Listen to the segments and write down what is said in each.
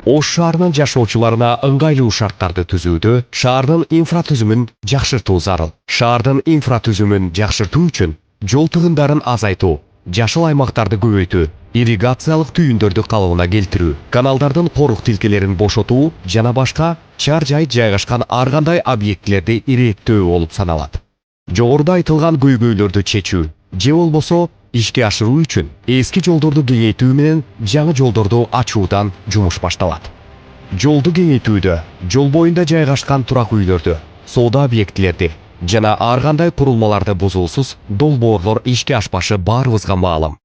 Ош шаарынын жашоочуларына ыңгайлуу шарттарды түзүүдө шаардын инфратүзүмүн жакшыртуу зарыл. Шаардын инфратүзүмүн жакшыртуу үчүн жол тыгындарын азайтуу, жашыл аймактарды көбөйтүү, ирригациялык түйүндөрдү калыбына келтирүү, каналдардын корук тилкелерин бошотуу жана башка чар жай жайгашкан ар кандай объектилерди иреттөө болуп саналат. Жогоруда айтылган көйгөйлөрдү чечүү же болбосо ишке ашыруу үчүн эски жолдорду кеңейтүү менен жаңы жолдорду ачуудан жумуш башталат. Жолду кеңейтүүдө жол боюнда жайгашкан турак үйлөрдү, соода объектилерди жана ар кандай курулмаларды бузуусуз долбоорлор ишке ашпашы баарыбызга маалым.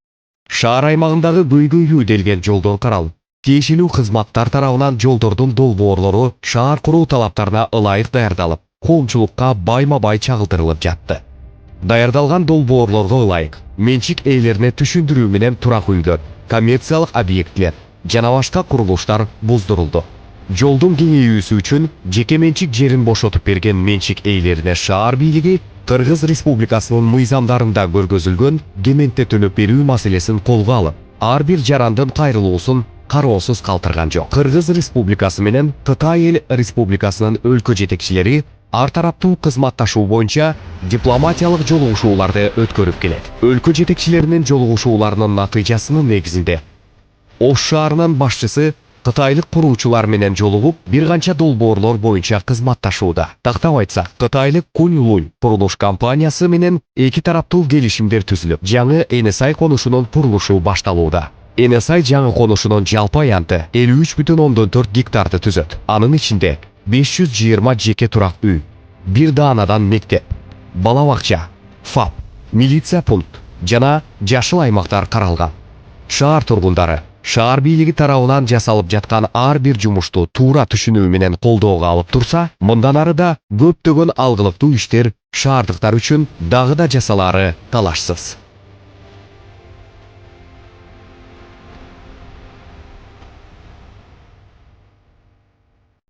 Шаар аймагындагы көйгөйлүү делген жолдор каралып, тиешелүү кызматтар тарабынан жолдордун долбоорлору шаар куруу талаптарына ылайык даярдалып, коомчулукка байма-бай чагылдырылып жатты. Даярдалган долбоорлорго ылайык менчик ээлерине түшүндүрүү менен турак үйлөр, коммерциялык объектилер жана башка курулуштар буздурулду. Жолдун кеңейүүсү үчүн жеке менчик жерин бошотуп берген менчик ээлерине шаар бийлиги Кыргыз Республикасынын мыйзамдарында көргөзүлгөн кементте төлөп берүү маселесин колго алып, ар бир жарандын кайрылуусун кароосуз калтырган жок. Кыргыз Республикасы менен Кытай Эл Республикасынын өлкө жетекчилери ар тараптуу кызматташуу боюнча дипломатиялык жолугушууларды өткөрүп келет. Өлкө жетекчилеринин жолугушууларынын натыйжасынын негизинде Ош шаарынын башчысы кытайлык куруучулар менен жолугуп, бир канча долбоорлор боюнча кызматташууда. Тактап айтсак, кытайлык Куньлунь курулуш компаниясы менен эки тараптуу келишимдер түзүлүп, жаңы Энесай конушунун курулушу башталууда. Энесай жаңы конушунун жалпы аянты 53,4 гектарды түзөт. Анын ичинде 520 жеке турак үй, бир даанадан мектеп, бала бакча, ФАП, милиция пункт жана жашыл аймактар каралган. Шаар тургундары шаар бийлиги тарабынан жасалып жаткан ар бир жумушту туура түшүнүү менен колдоого алып турса, мындан ары да көптөгөн алгылыктуу иштер шаардыктар үчүн дагы да жасалаары талашсыз.